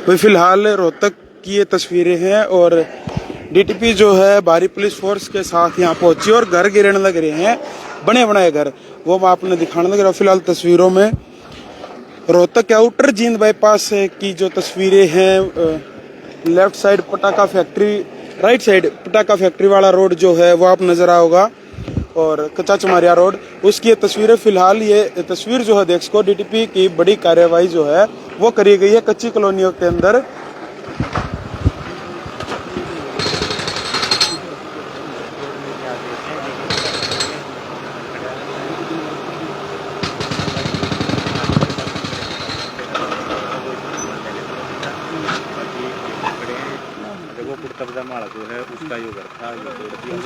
अभी फिलहाल रोहतक की ये तस्वीरें हैं और डीटीपी जो है भारी पुलिस फोर्स के साथ यहाँ पहुंची और घर गिरने लग रहे हैं, बने बनाए घर, वो मैं आपने दिखाने लग रहा हूँ। फिलहाल तस्वीरों में रोहतक के आउटर जींद बाईपास की जो तस्वीरें हैं, लेफ्ट साइड पटाखा फैक्ट्री, राइट साइड पटाखा फैक्ट्री वाला रोड जो है वो आप नजर आ होगा, और कच्चा चमारिया रोड, उसकी ये तस्वीरें। फिलहाल ये तस्वीर जो है देख सको, डीटीपी की बड़ी कार्यवाही जो है वो करी गई है कच्ची कॉलोनियों के अंदर। जो है उसका जो घर था ये तोड़ दिया,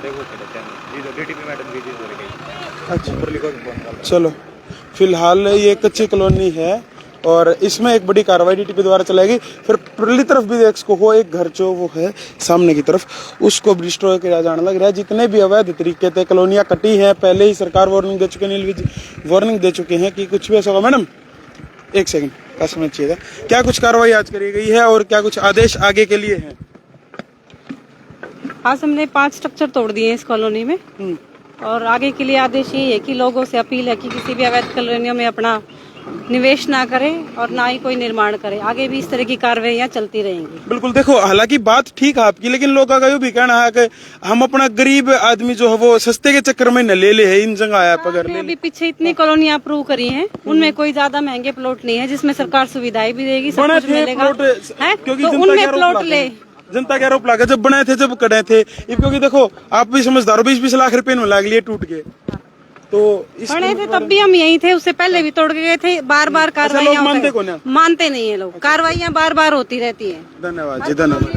देखो जी जो डीटीपी मैडम की चीज हो रही। अच्छा चलो, फिलहाल ये कच्ची कॉलोनी है और इसमें एक बड़ी कार्रवाई डीटीपी द्वारा चलाएगी। फिर परली तरफ भी देख सको हो एक घर जो वो है सामने की तरफ, उसको भी डिस्ट्रॉय किया जाने लग रहा है। जितने भी अवैध तरीके से कॉलोनियां कटी हैं, पहले ही सरकार वार्निंग दे चुके हैं, वार्निंग दे चुके हैं कि कुछ भी ऐसा होगा। मैडम एक सेकंड का समझिएगा, क्या कुछ कार्रवाई आज करी गई है और क्या कुछ आदेश आगे के लिए हैं? आज हमने 5 स्ट्रक्चर तोड़ दिए इस कॉलोनी में, और आगे के लिए आदेश यही है कि लोगों से अपील है कि किसी भी अवैध कॉलोनियों में अपना निवेश ना करें और ना ही कोई निर्माण करें। आगे भी इस तरह की कार्रवाइयां चलती रहेंगी। बिल्कुल, देखो हालांकि बात ठीक है आपकी, लेकिन लोगों का ये भी कहना है कि हम अपना गरीब आदमी जो है वो सस्ते के चक्कर में न ले ले है इन जगह आया पकड़ ले। अभी पीछे इतनी कॉलोनियां अप्रूव करी हैं, उनमें कोई ज्यादा महंगे प्लॉट नहीं है, जिसमें सरकार सुविधाएं भी देगी, सब कुछ मिलेगा, तो उनमें प्लॉट ले। जनता का आरोप लगा जब बनाए थे, जब कटे थे, क्योंकि देखो आप भी समझदार हो, 20-20 लाख रुपए में लाग लिए टूट गए, तो बने थे तब भी हम यही थे, उससे पहले भी तोड़ के गए थे। बार बार कार्रवाइयां मानते नहीं है लोग, कार्रवाइयां बार बार होती रहती है। धन्यवाद जी, धन्यवाद।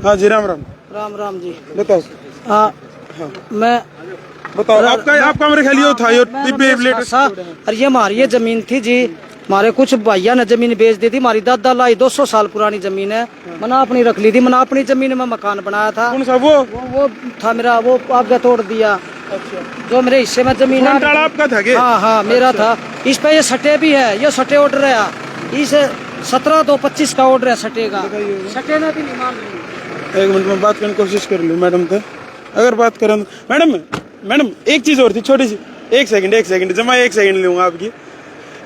हाँ जी, राम राम। राम राम जी, बताओ। हाँ मैं बताओ, आपका मेरे ख्याल ये था ये हमारी जमीन थी जी, हमारे कुछ भैया ने जमीन बेच दी थी। हमारी दादा लाई 200 साल पुरानी जमीन है, मना अपनी रख ली थी। मना अपनी जमीन में मकान बनाया था। कौन सा वो था मेरा, वो आगे तोड़ दिया। अच्छा। जो मेरे हिस्से में जमीन आपका था क्या? हाँ मेरा था। इस पे ये सटे भी है, ये सटे ऑर्डर है, इस 17/2/25 का ऑर्डर है सटे का। सटे ने भी नहीं मान ली। 1 मिनट में बात करने की कोशिश कर लूँ मैडम से, अगर बात करें। मैडम एक चीज और थी छोटी सी, एक सेकंड जमा 1 सेकंड लूंगा आपकी,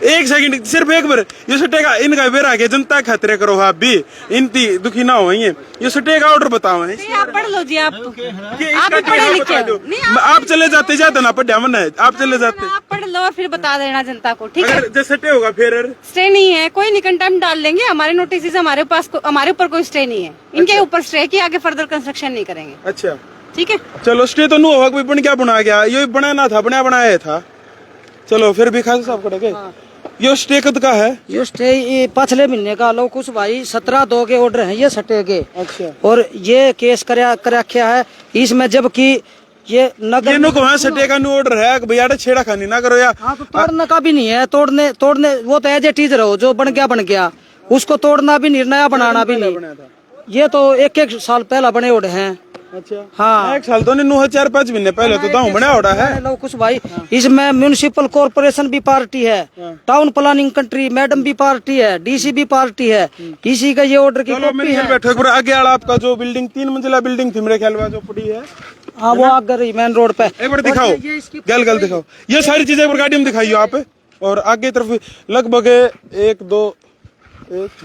1 सेकंड सिर्फ एक बार। ये सटे का इनका बेरा के जनता खतरे करो, आप भी इनती दुखी ना हो। ये सटे का ऑर्डर बताओ है, आप पढ़ लो जी। आप पढ़े लिखे आप चले जाते जाते ना पढ़ा मन है, आप चले जाते, आप पढ़ लो फिर बता देना जनता को, ठीक है? जब सटे होगा फिर स्टे नहीं है, कोई नहीं, कंटेम्प्ट डाल लेंगे। हमारे नोटिस हमारे पास, हमारे ऊपर कोई स्टे नहीं है। इनके ऊपर स्टे कि आगे फर्दर कंस्ट्रक्शन नहीं करेंगे। अच्छा ठीक है, चलो स्टे तो नहीं होगा, कोई बन क्या बना गया, ये बनाना था, बनाया था। चलो फिर भी खासा साहब करेंगे। ये स्टे कद का है? ये स्टे ये पिछले महीने का लो कुछ भाई 17/2 के ऑर्डर है ये सटे के। अच्छा। और ये केस क्या है इसमें, जबकि ये नगर सटे का ऑर्डर है भैया, छेड़ा खानी ना करो यार। हाँ, तो तोड़ने का भी नहीं है, तोड़ने वो तो एज ए टीज रहो, जो बन गया उसको तोड़ना भी नहीं, नया बनाना भी नहीं। ये तो 1-1 साल पहला बने ऑर्डर हैं। अच्छा हाँ, 1 साल तो नहीं, 4-5 महीने पहले तो दाऊ बना ओढ़ा है। लो कुछ भाई, इसमें म्यूनिसिपल कॉर्पोरेशन भी पार्टी है, टाउन प्लानिंग कंट्री मैडम भी पार्टी है, डीसी भी पार्टी है। इसी का ये ऑर्डर की कॉपी है। बैठो आगे वाला आपका जो बिल्डिंग 3 मंजिला बिल्डिंग थी मेरे ख्याल में जो पड़ी है, हाँ वो आगे रही मेन रोड पे। एक बार दिखाओ, गल दिखाओ, ये सारी चीजें एक बार गाड़ी में दिखाइए आप। और आगे तरफ लगभग 1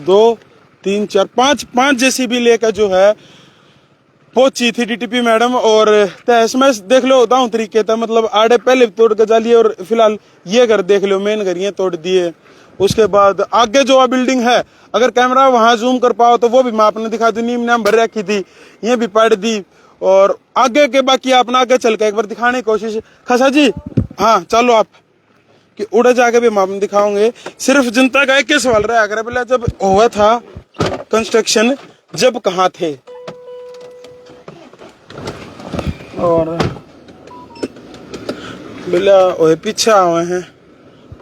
2 3 4 5 जेसीबी लेकर जो है पहुंची थी डीटीपी मैडम। और इसमें देख लो दाऊ तरीके था, मतलब आड़े पहले तोड़ के डालिए, और फिलहाल ये घर देख लो, मेन घर ये तोड़ दिए। उसके बाद आगे जो बिल्डिंग है, अगर कैमरा वहां जूम कर पाओ तो वो भी मैं आपने दिखा दी, नीम नाम भर रखी थी, ये भी पड़ दी। और आगे के बाकी आपने आगे चल के एक बार दिखाने की कोशिश। खसा जी हाँ चलो आप कि उड़े जाके भी हम दिखाओगे। सिर्फ जनता का एक ही सवाल रहा अगर बोला, जब हुआ था कंस्ट्रक्शन, जब कहाँ थे? और बिल्ला ओए पीछे आए हैं,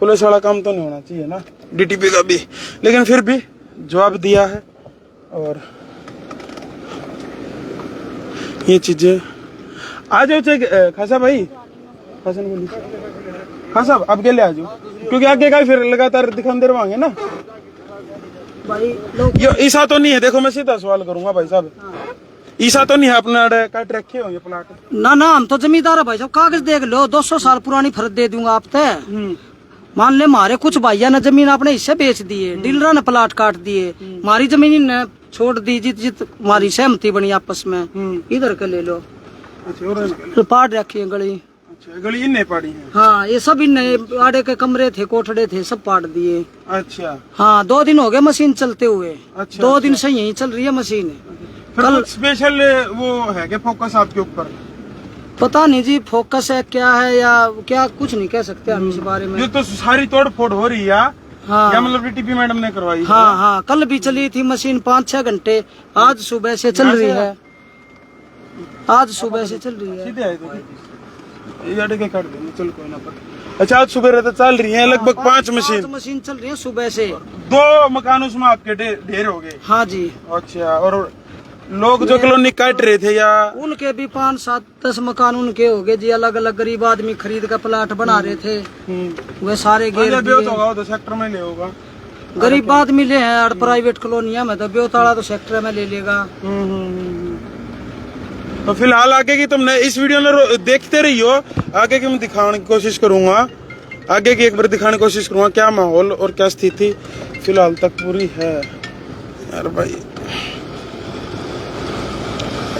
पुलिस वाला काम तो नहीं होना चाहिए ना डीटीपी का भी, लेकिन फिर भी जवाब दिया है। और ये चीजें आ जाओ चाहिए खासा भाई, खासा बोलिए हाँ साहब आप अकेले आ जाओ, क्योंकि आगे का फिर लगातार दिखाते रहोगे ना। भाई लोग ये ईसा तो नहीं है, देखो मैं सीधा सवाल करूंगा भाई साहब, ईसा तो नहीं है अपना काट रखे होंगे प्लाट? ना ना हम तो जमींदार है भाई साहब, कागज देख लो, 200 साल पुरानी फर्द दे दूंगा आप तय। मान ले मारे कुछ भाइया ने जमीन अपने हिस्से बेच दिए, डीलर ने प्लाट काट दिए, हमारी जमीन ने छोड़ दी, जित जित हमारी सहमति बनी आपस में, इधर के ले लो। अच्छा, पाट रखी है गली। अच्छा, गली इनने पाड़ी है? हाँ ये सब इनने, आड़े के कमरे थे, कोठड़े थे, सब पाट दिए। अच्छा। हाँ 2 दिन हो गए मशीन चलते हुए। अच्छा, 2 दिन से यही चल रही है मशीन। कल स्पेशल वो है कि फोकस आपके ऊपर? पता नहीं जी फोकस है क्या है या क्या, कुछ नहीं कह सकते हम इस बारे में। ये तो सारी तोड़ फोड़ हो रही है। हाँ या मतलब डीटीपी मैडम ने करवाई? हाँ हाँ कल भी चली थी मशीन 5-6 घंटे, आज सुबह से चल रही है, आज सुबह से चल रही है। सीधे आए थे ये आड़े के काट देंगे, चल कोई ना पर। अच्छा, आज सुबह रहते चल रही है लगभग 5 मशीन चल रही है सुबह से। 2 मकान उसमें आपके ढेर हो गए? हाँ जी। अच्छा, और लोग जो कॉलोनी काट रहे थे या? उनके भी 5-7-10 मकान उनके हो गए जी, अलग अलग गरीब आदमी खरीद कर प्लाट बना रहे थे, वे सारे घेर दिए। तो सेक्टर में ले होगा, गरीब आदमी ले हैं, और प्राइवेट कॉलोनिया में तो ब्योताड़ा तो सेक्टर में ले लेगा। तो फिलहाल आगे की तुमने इस वीडियो में देखते रहियो, आगे की मैं दिखाने की कोशिश करूंगा, आगे की एक बार दिखाने की कोशिश करूंगा क्या माहौल और क्या स्थिति फिलहाल तक पूरी है। यार भाई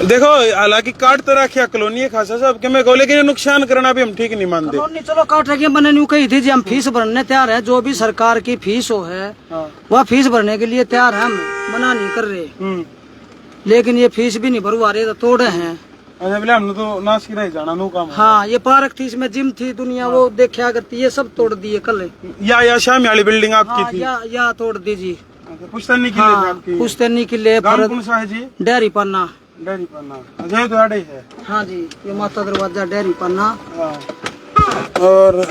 देखो, हालांकि काट तो रखिया कॉलोनी है खासा साहब के, मैं को लेकिन नुकसान करना भी हम ठीक नहीं मानते। कॉलोनी चलो काट रखी है, मैंने न्यू कही थी जी हम फीस भरने तैयार है, जो भी सरकार की फीस हो है वह फीस भरने के लिए तैयार है, हम मना नहीं कर रहे, लेकिन ये फीस भी नहीं भरवा रहे, तो तोड़े हैं। अच्छा, बोले हमने तो नाश की नहीं जाना नो काम। हाँ ये पार्क थी, इसमें जिम थी, दुनिया वो देखा करती, ये सब तोड़ दिए कल। या शामी वाली बिल्डिंग आपकी थी? या तोड़ दी जी। पुश्तैनी किले थे आपकी? पुश्तैनी किले। गांव कौन सा है जी? डेयरी पन्ना। डेयरी पन्ना, अच्छा तो आड़े है। हाँ जी, ये माता दरवाजा डेयरी पन्ना। और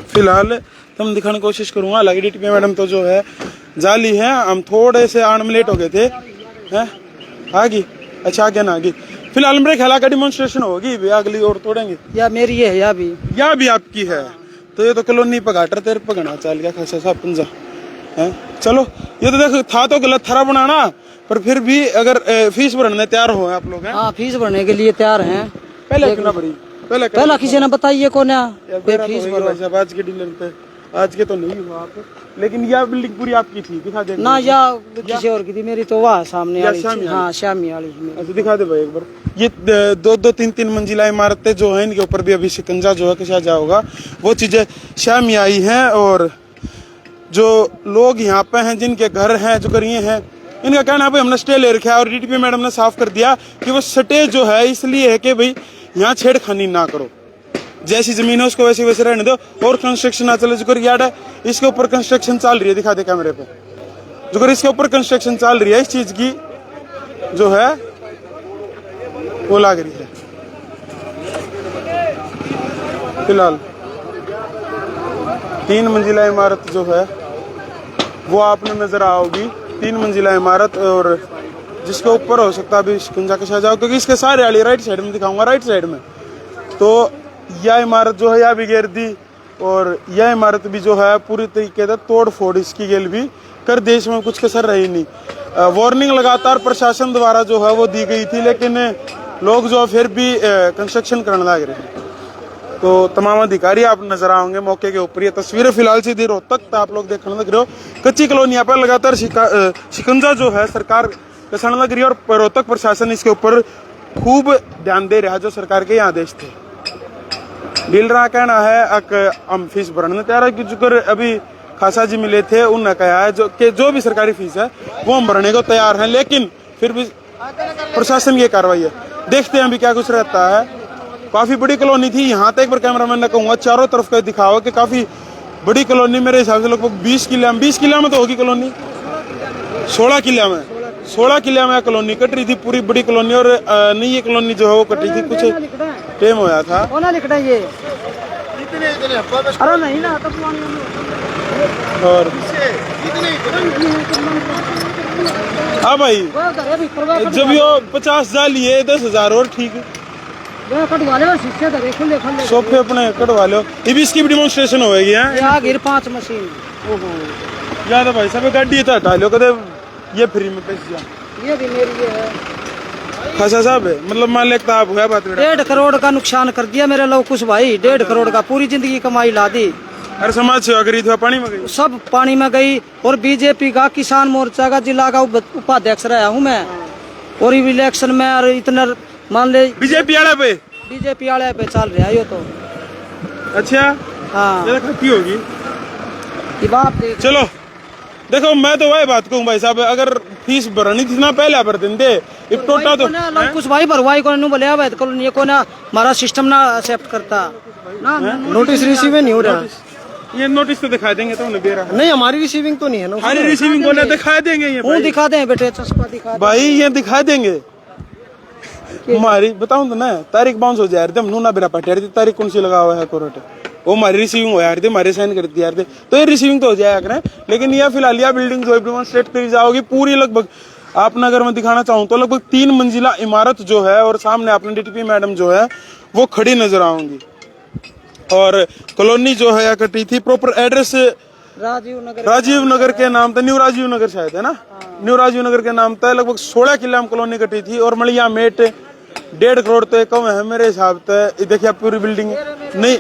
फिलहाल तुम दिखाने की कोशिश करूंगा, हालांकि डीटीपी मैडम तो जो है जाली है, हम थोड़े से आने में लेट हो गए थे, हैं आगे। अच्छा आगे ना आगे, फिलहाल मेरे ख्याल का डिमॉन्स्ट्रेशन होगी, अगली और तोड़ेंगे। या मेरी है या भी आपकी है, तो ये तो कॉलोनी पगाटर तेरे पगना चल गया खासा साहब पंजा है। चलो ये तो देखो था तो गलत थरा बनाना, पर फिर भी अगर फीस भरने तैयार हो आप लोग हैं? हाँ फीस भरने के लिए तैयार हैं। पहले कितना भरी? पहला किसी ने बताइए कौन है फीस भरो। आज के डीलर पे, आज के तो नहीं हुआ आप, लेकिन यह बिल्डिंग पूरी आपकी थी? दिखा दे ना, या किसी और की थी, मेरी तो वह सामने वाली। हाँ श्यामी वाली। अच्छा दिखा दे भाई एक बार। ये 2-2, 3-3 मंजिला इमारतें जो है, इनके ऊपर भी अभी शिकंजा जो है कसा जाओगा, वो चीजें शामी आई हैं। और जो लोग यहाँ पे हैं, जिनके घर हैं, जो करिए हैं, इनका कहना है भाई हमने स्टे ले रखा है, और डीटीपी मैडम ने साफ कर दिया कि वो स्टे जो है इसलिए है कि भाई यहाँ छेड़खानी ना करो, जैसी जमीन है उसको वैसे वैसे रहने दो, और कंस्ट्रक्शन ना चले। जो यार्ड है इसके ऊपर कंस्ट्रक्शन चल रही है, दिखा दे कैमरे पे, जो इसके ऊपर कंस्ट्रक्शन चल रही है, इस चीज की जो है वो लग रही है। फिलहाल 3 मंजिला इमारत जो है वो आपने नजर आओगी, 3 मंजिला इमारत, और जिसके ऊपर हो सकता है अभी शिकंजा कसा जाओ, क्योंकि इसके सारे वाली राइट साइड में दिखाऊंगा, राइट साइड में तो यह इमारत जो है यह भी गिर दी, और यह इमारत भी जो है पूरी तरीके से तोड़ फोड़ इसकी गेल भी कर, देश में कुछ कसर रही नहीं। वार्निंग लगातार प्रशासन द्वारा जो है वो दी गई थी, लेकिन लोग जो फिर भी कंस्ट्रक्शन करने लग रहे हैं। तो तमाम अधिकारी आप नजर आओगे मौके के ऊपर। ये तस्वीरें फिलहाल सीधी रोहतक आप लोग देखने लग रहे हो, कच्ची कॉलोनिया पर लगातार शिकंजा जो है सरकार कसने लग रही है, और रोहतक प्रशासन इसके ऊपर खूब ध्यान दे रहा है, जो सरकार के आदेश थे। डीलर का कहना है हम फीस भरने तैयार है, क्योंकि अभी खासा जी मिले थे, उन्होंने कहा है जो भी सरकारी फीस है वो हम भरने को तैयार हैं, लेकिन फिर भी प्रशासन की कार्रवाई है। देखते हैं अभी क्या कुछ रहता है। काफी बड़ी कॉलोनी थी, यहाँ तक एक बार कैमरामैन ने कहूँगा चारों तरफ का दिखाओ कि काफी बड़ी कॉलोनी, मेरे हिसाब से लगभग 20 किला में तो होगी कॉलोनी, 16 किला में कॉलोनी कट रही थी, पूरी बड़ी कॉलोनी। और नहीं ये कॉलोनी जो है वो कटी थी, कुछ टाइम होया था। और हाँ भाई, जब यो 50,000 लिए 10,000 और ठीक है, सोफे अपने कटवा लो। ये भी इसकी भी डिमॉन्स्ट्रेशन होएगी। 5 मशीन या तो भाई साहब गाड़ी तो हटा लो कदे ये फ्री में पैसे जा ये भी मेरी ये है। खासा साहब है मतलब मान लेता आप हुआ बात बेटा 1.5 करोड़ का नुकसान कर दिया मेरे लोग कुछ भाई, 1.5 करोड़ का पूरी जिंदगी कमाई ला दी। अरे समाज सेवा करी थी पानी में गई सब पानी में गई। और बीजेपी का किसान मोर्चा का जिला का उपाध्यक्ष रहा हूँ मैं, और इलेक्शन में और इतना मान ले बीजेपी वाले पे चल रहा है ये तो। अच्छा हाँ ये खती होगी। ये बात देख। चलो देखो मैं तो वही बात कहूँ भाई साहब अगर फीस भरनी थी ना पहले भर देंगे एक टोटा तो लोग कुछ भाई भरवाई को बोले अब कल ये को ना हमारा सिस्टम ना एक्सेप्ट करता ना। नोटिस रिसीव नहीं हो रहा। ये नोटिस तो दिखा देंगे तो उन्हें दे रहा नहीं हमारी रिसीविंग तो नहीं है ना। हमारी रिसीविंग को ना दिखा देंगे ये वो दिखा दें बेटे, चश्मा दिखा दें। भाई ये दिखा देंगे हमारी बताऊं तो ना तारीख बाउंस हो जा रही थी हमने ना बेरा पटेर थी तारीख कौन सी लगा हुआ है कोर्ट वो हमारी रिसीविंग हो जा रही थी हमारे साइन कर दिया थे तो ये रिसीविंग तो हो जाया करें। लेकिन यह फिलहाल यह बिल्डिंग जो डेमोन्स्ट्रेट करी जाओगी पूरी लगभग आपने अगर मैं दिखाना चाहूँ तो लगभग 3 मंजिला इमारत जो है और सामने आपने डीटीपी मैडम जो है वो खड़ी नजर आऊंगी। और कॉलोनी जो है कटी थी प्रॉपर एड्रेस राजीव नगर के नाम था, न्यू राजीव नगर शायद है ना, न्यू राजीव नगर के नाम था। लगभग 16 किला कॉलोनी कटी थी और मलिया मेट 1.5 करोड़ तो कम है मेरे हिसाब से। देखिए पूरी बिल्डिंग नहीं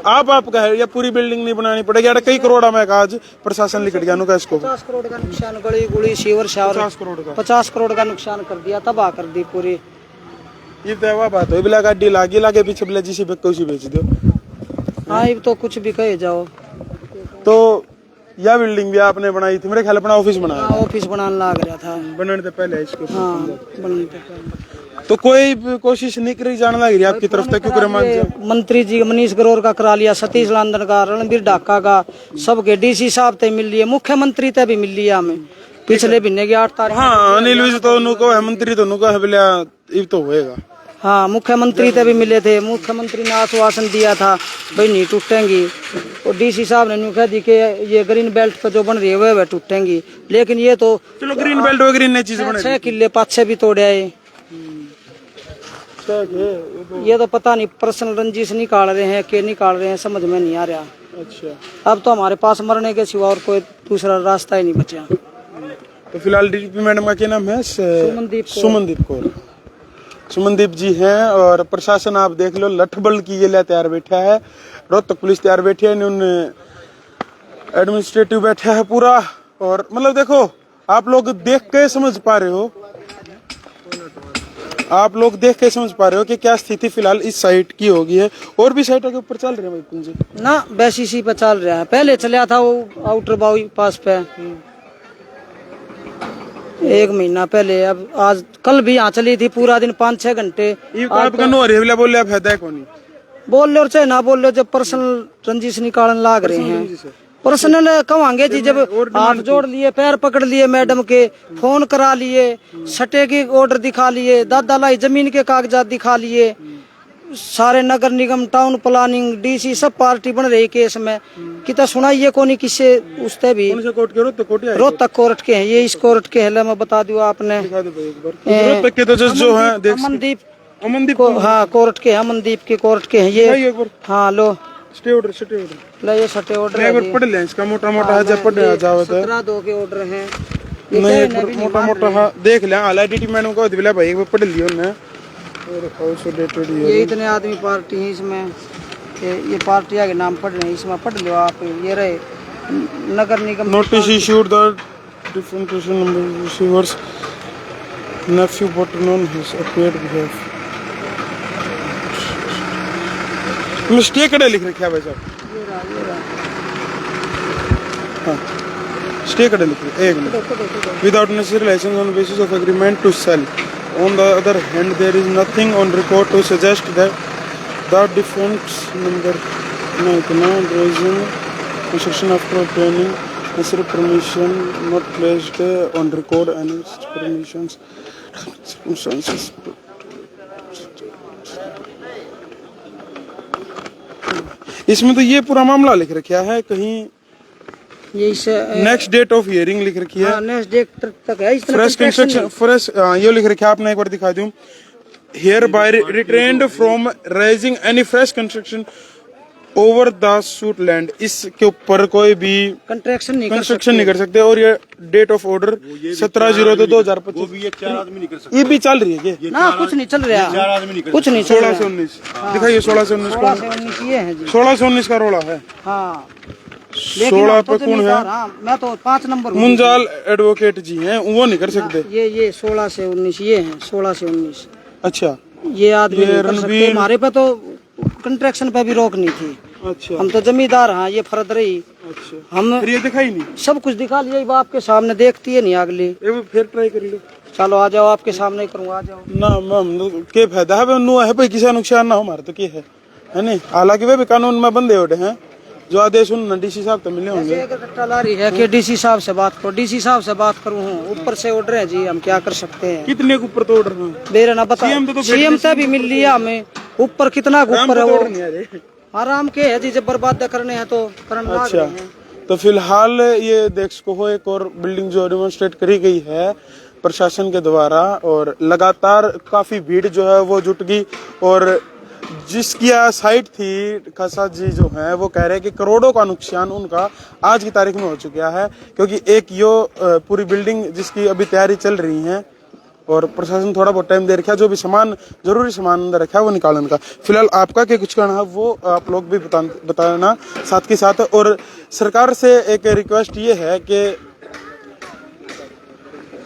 आपका है या पूरी बिल्डिंग नहीं बनानी पड़ेगी यार कई करोड़ में आज प्रशासन लिख गया नुका इसको 50 करोड़ का नुकसान गली गुड़ी सीवर शावर 50 करोड़ का नुकसान कर दिया तबाह कर दी पूरी। ये तो बात है बिला गाड़ी लागे पीछे बिला जिसी पे कुछ बेच दो। हाँ ये तो कुछ भी कहे जाओ। तो यह बिल्डिंग भी आपने बनाई थी मेरे ख्याल अपना ऑफिस बनाया ऑफिस बनाने लग रहा था बनाने से पहले इसको। हाँ बनने से पहले। तो कोई कोशिश नहीं करी जाने लग रही आपकी तरफ तक क्योंकि मंत्री जी मनीष ग्रोवर का करा लिया, सतीश लांदन का, रणबीर ढाका का, सबके डीसी साहब तक मिल लिए, मुख्यमंत्री तक भी मिल लिया हमें पिछले महीने की 8 तारीख। हाँ अनिल विज तो नुको है मंत्री तो नुको है बिला ये तो होएगा। हाँ मुख्यमंत्री तक भी मिले थे, मुख्यमंत्री ने आश्वासन दिया था भाई नहीं टूटेंगी। और डीसी साहब ने न्यू कह दी कि ये ग्रीन बेल्ट पे जो बन रही है वह टूटेंगी। लेकिन ये तो चलो ग्रीन बेल्ट और ग्रीन नई चीज बने 6 किले 5 भी तोड़े आए। ये तो पता नहीं पर्सनल रंजिश निकाल रहे हैं कि निकाल रहे हैं समझ में नहीं आ रहा। अच्छा अब तो हमारे पास मरने के सिवा और कोई दूसरा रास्ता ही नहीं बचा। तो फिलहाल डीजीपी मैडम का क्या नाम है? सुमनदीप कौर। सुमनदीप जी हैं और प्रशासन आप देख लो लठबल की ये ले तैयार बैठा है, रोहतक पुलिस तैयार बैठी है, एडमिनिस्ट्रेटिव बैठा है पूरा। और मतलब देखो आप लोग देख के समझ पा रहे हो, आप लोग देख के समझ पा रहे हो कि क्या स्थिति फिलहाल इस साइट की होगी है। और भी साइटों के ऊपर चल रहे हैं भाई पूंजी ना बेसीसी पे चल रहा है, पहले चला था वो आउटर बाई पास पे 1 महीना पहले। अब आज कल भी यहाँ चली थी पूरा दिन 5-6 घंटे। बोल लो चाहे ना बोल लो, जब पर्सनल रंजिश निकालने लाग रहे हैं पर्सनल कहेंगे जी। जब हाथ जोड़ लिए पैर पकड़ लिए मैडम के, फोन करा लिए, सटे के ऑर्डर दिखा लिए, दादा लाई जमीन के कागजात दिखा लिए, सारे नगर निगम टाउन प्लानिंग डीसी सब पार्टी बन रही केस में। कितना सुनाइए कौन किससे उससे भी रोहतक कोर्ट के हैं ये, इस कोर्ट के है मैं बता दूं आपने रोहतक के तो जज जो है अमनदीप को, हाँ कोर्ट के अमनदीप के कोर्ट के हैं ये। हाँ लो स्टे ऑर्डर लो ये स्टे ऑर्डर एक बार पढ़ ले इसका मोटा मोटा है जब पढ़ जाओ तो 17-2 के ऑर्डर हैं नहीं मोटा मोटा हाँ देख ले। हाँ डीटी मैडम को दिला भाई एक बार पढ़ लियो ना। ये इतने आदमी पार्टी है इसमें, ये पार्टी के नाम पढ़ रहे हैं इसमें, पढ़ लो आप। ये रहे नगर निगम notice issued the different number receivers nephew but known his appeared behalf। Mistake कड़े लिख रखा है भाई साहब, हाँ स्टे कड़े लिख रखे एक minute. Without necessary license on basis of agreement to sale. On the other hand, there is nothing on record to suggest that the defense number raising construction after obtaining necessary permission not placed on record any permissions circumstances। इसमें तो ये पूरा मामला लिख रखा है कहीं ये नेक्स्ट डेट ऑफ हियरिंग लिख रखी है, नेक्स्ट डेट तक है। फ्रेश कंस्ट्रक्शन फ्रेश ये लिख रखा है आपने एक बार दिखा दूं। Hereby restrained from raising any fresh construction over the suit land, इसके ऊपर कोई भी कंस्ट्रक्शन नहीं कर कंस्ट्रक्शन नहीं कर सकते। और ये डेट ऑफ ऑर्डर 17/02/2025। ये 4 आदमी नहीं कर सकते। ये भी चल रही है ये ना, कुछ नहीं चल रहा, 4 आदमी नहीं कर कुछ नहीं चल 16 रहा। से 19 दिखाइए। 16 से 19 16 से 19 ये है जी। 16 से 19 का रोला है। हाँ 16 पे कौन है? हाँ, मैं तो 5 नंबर हूँ। मुंजाल एडवोकेट जी हैं, वो नहीं कर सकते। ये 16 से 19 ये है, 16 से 19 अच्छा ये आदमी ये नहीं कर सकते। रणवीर- हमारे पे तो कंस्ट्रक्शन पे भी रोक नहीं थी, अच्छा हम तो जमींदार। हाँ ये फर्द रही, अच्छा। हम फिर ये दिखाई नहीं, सब कुछ दिखा लिया, बाप के सामने देखती है नहीं अगली। एक बार फिर ट्राई कर लो। चलो आ जाओ, आपके सामने ही करूँगा, आ जाओ। ना मैम के फायदा है नु है भाई, किसी का नुकसान ना हो हमारे तो के है नहीं। हालांकि वे भी कानून में बंदे उठे हैं, जो आदेश उन डीसी साहब तो मिले होंगे। एक कट्टा ला रही है कि डीसी साहब से बात करो, डीसी साहब से बात करूँ, ऊपर से ऑर्डर है जी, हम क्या कर सकते हैं। कितने के ऊपर तो ऑर्डर है? मेरा ना बता, CM तो सीएम से भी मिल लिया हमें, ऊपर कितना ऊपर है वो नहीं है रे। आराम के है जी, जब बर्बाद करने हैं तो करने लाग अच्छा रहे हैं। तो फिलहाल ये देख सको हो, एक और बिल्डिंग जो डेमोन्स्ट्रेट करी गई है प्रशासन के द्वारा, और लगातार काफी भीड़ जो है वो जुट गई। और जिसकी साइट थी खासा जी जो है वो कह रहे हैं कि करोड़ों का नुकसान उनका आज की तारीख में हो चुका है, क्योंकि एक यो पूरी बिल्डिंग जिसकी अभी तैयारी चल रही है और प्रशासन थोड़ा बहुत टाइम दे रखा है, जो भी सामान जरूरी सामान अंदर रखा है वो निकालने का। फिलहाल आपका क्या कुछ कहना है वो आप लोग भी बताना साथ के साथ। और सरकार से एक रिक्वेस्ट ये है कि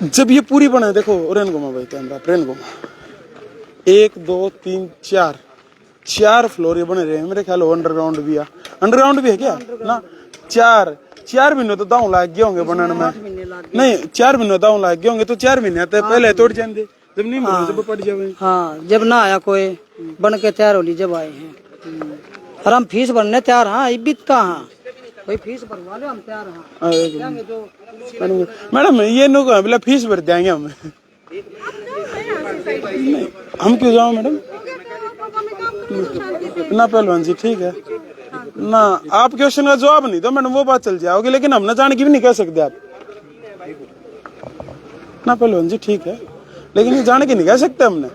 जब ये पूरी बने, देखो रेन घुमा भाई कैमरा, रेन घुमा, 1 2 3 4 फ्लोर ये बने रहे हैं। मेरे ख्याल अंडरग्राउंड भी है, अंडरग्राउंड भी है क्या ना? 4 महीने तो दाऊ लाग गए होंगे बनाने में। नहीं 4 महीने दाऊ लाग गए होंगे, तो 4 महीने तो पहले तोड़ जाएंगे, जब नहीं मिले जब पड़ जाए। हाँ जब ना आया कोई बन के तैयार होली, जब आए हैं और हम फीस भरने तैयार। हाँ इबित कहाँ कोई फीस भरवा लो, हम तैयार। हाँ जो मैडम ये नो बोला फीस भर देंगे हम। नहीं, हम क्यों जाओ मैडम? ना पहलवान जी ठीक है ना, आप क्वेश्चन का जवाब नहीं दो मैडम, वो बात चल जाओगी, लेकिन हम ना जाने की भी नहीं कह सकते आप। ना पहलवान जी ठीक है, लेकिन ये जाने की नहीं कह सकते हमने।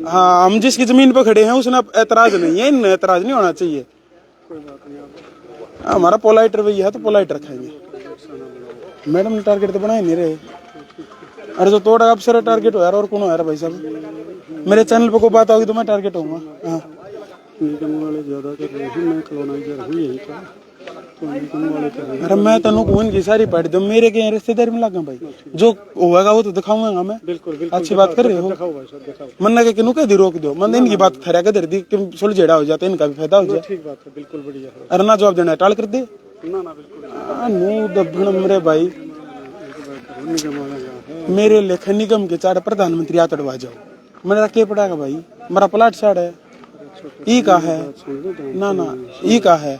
हाँ हम जिसकी जमीन पर खड़े हैं उसने एतराज नहीं है, इन एतराज नहीं होना चाहिए। हमारा पोलाइट रवैया है तो पोलाइट रखेंगे। मैडम ने टारगेट तो बनाए नहीं रहे। अरे जो तोड़ा अब सर टारगेट हो यार, और कौन हो यार भाई साहब? मेरे चैनल पे कोई बात होगी तो मैं टारगेट होऊंगा। हाँ निगम वाले ज्यादा कर रहे हैं, मैं कॉलोनाइजर हूँ यहीं का, तो निगम वाले कर रहे हैं। अरे मैं तनु को इनकी सारी पार्टी दो, मेरे के रिश्तेदारी में लगा भाई, जो होगा वो तो दिखाऊंगा मैं। बिल्कुल बिल्कुल अच्छी बात कर रहे हो। मन के किनू कह दी रोक दो, मन इनकी बात खरा कर दी कि सुलझेड़ा हो जाता है, इनका भी फायदा हो जाए। ठीक बात है, बिल्कुल बढ़िया। अरे ना जवाब देना टाल कर दे ना बिल्कुल दबन मेरे भाई। मेरे लेखन निगम के 4 प्रधानमंत्री आ तड़वा जाओ, मेरा के पड़ेगा भाई, मेरा प्लाट साड़ है ई का है ना ई का है,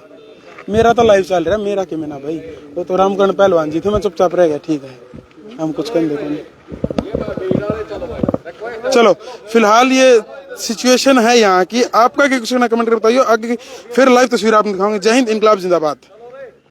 मेरा तो लाइव चल रहा है, मेरा के मेना भाई। वो तो रामकरण पहलवान जी थे, मैं चुपचाप रह गया। ठीक है हम कुछ कर देते हैं। चलो फिलहाल ये सिचुएशन है यहाँ की, आपका क्या कुछ कमेंट कर बताइए। आगे फिर लाइव तस्वीर आपने दिखाऊंगे। जय हिंद, इनकलाब जिंदाबाद।